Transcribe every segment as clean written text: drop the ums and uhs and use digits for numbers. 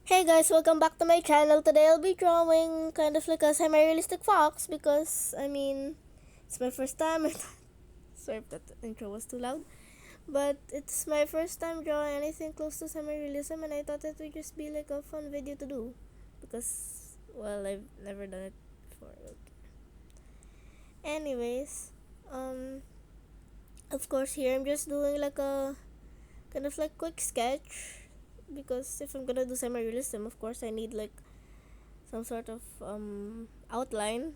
Hey guys, welcome back to my channel. Today I'll be drawing kind of like a semi-realistic fox because it's my first time. Sorry if that intro was too loud, but it's my first time drawing anything close to semi-realism, and I thought it would just be like a fun video to do because I've never done it before. Anyways, um, of course here I'm just doing like a kind of like quick sketch because if I'm gonna do semi-realism, of course I need like some sort of outline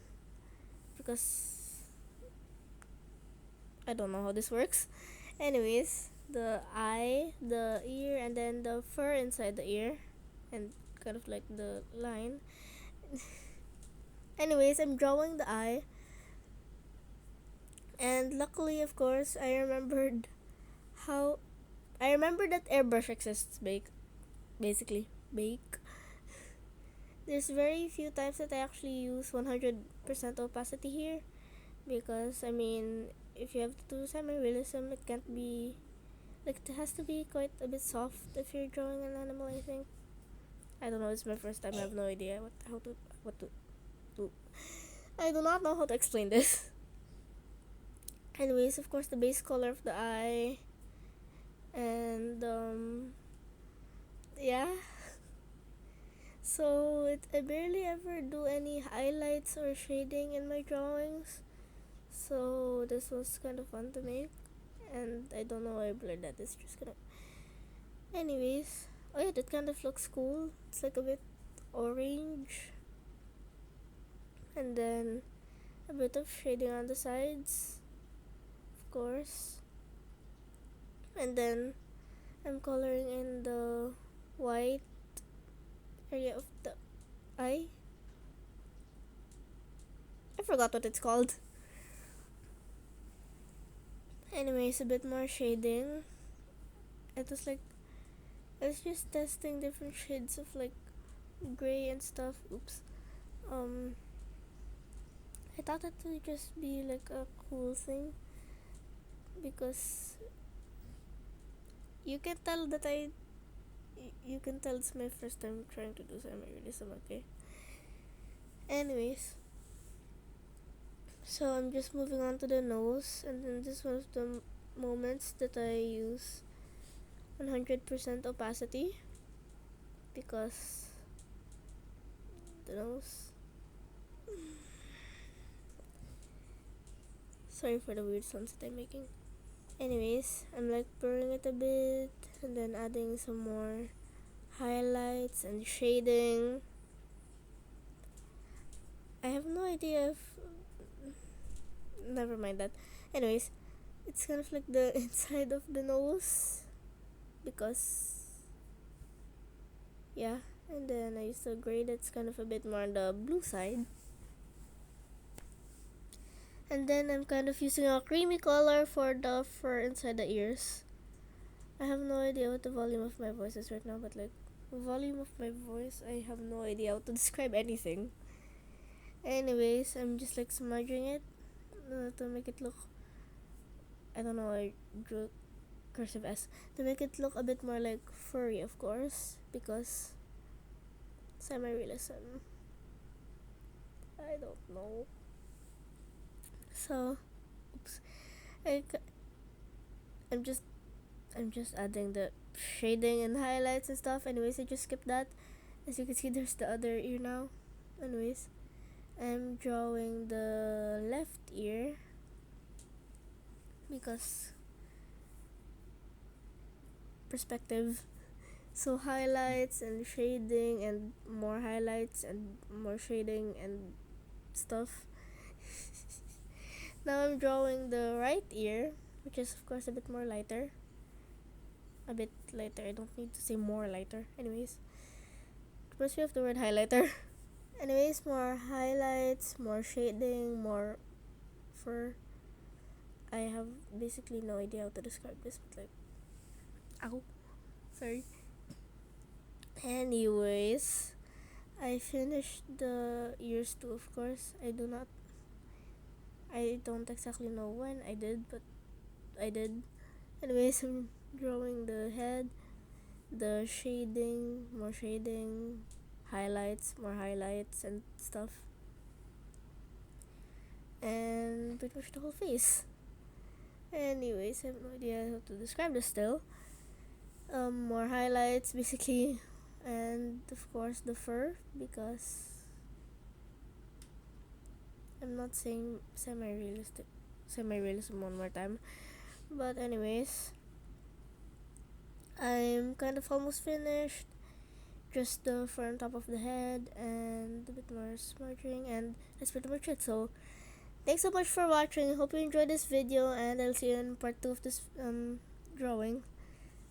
because I don't know how this works. Anyways, the eye, the ear, and then the fur inside the ear, and kind of like the line. Anyways, I'm drawing the eye, and luckily, of course, how I remember that airbrush exists. Basically, bake. There's very few times that I actually use 100% opacity here because if you have to do semi-realism, it can't be like it has to be quite a bit soft if you're drawing an animal. I think I don't know. It's my first time. I have no idea what to do. I do not know how to explain this. Anyways, of course, the base color of the eye, and yeah. So I barely ever do any highlights or shading in my drawings. So this was kind of fun to make, and I don't know why I blurred that. It's just gonna. Anyways, oh yeah, that kind of looks cool. It's like a bit orange, and then a bit of shading on the sides, of course. And then I'm coloring in the white area of the eye. I forgot what it's called. Anyways, a bit more shading. It was like I was just testing different shades of like gray and stuff. Oops. Um, I thought it would just be like a cool thing because you can tell that you can tell it's my first time trying to do semi-realism. Okay. Anyways, so I'm just moving on to the nose, and then this is one of the moments that I use 100% opacity because the nose. Sorry for the weird sounds that I'm making. Anyways, I'm like blurring it a bit and then adding some more highlights and shading. I have no idea if. Never mind that. Anyways, it's kind of like the inside of the nose because. Yeah, and then I use the gray that's kind of a bit more on the blue side. And then I'm kind of using a creamy color for the fur inside the ears. I have no idea what the volume of my voice is right now, but like volume of my voice, I have no idea how to describe anything. Anyways, I'm just like smudging it to make it look. I don't know. I drew cursive S to make it look a bit more like furry, of course, because semi-realism. I don't know. So, oops. I, I'm just adding the shading and highlights and stuff. Anyways, I just skipped that. As you can see, there's the other ear now. Anyways, I'm drawing the left ear because perspective. So highlights and shading and more highlights and more shading and stuff. Now I'm drawing the right ear, which is of course a bit more lighter. A bit lighter. I don't need to say more lighter. Anyways, reminds me of the word highlighter. Anyways, more highlights, more shading, more fur. I have basically no idea how to describe this, but like, ow, sorry. Anyways, I finished the ears too. Of course, I don't exactly know when I did, but I did. Anyways, I'm drawing the head, the shading, more shading, highlights, more highlights and stuff, and pretty much the whole face. Anyways, I have no idea how to describe this still. More highlights basically, and of course the fur, because I'm not saying semi-realism one more time. But anyways, I'm kind of almost finished. Just the fur on top of the head and a bit more smudging, and that's pretty much it. So thanks so much for watching. Hope you enjoyed this video, and I'll see you in part 2 of this drawing.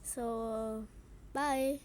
So bye.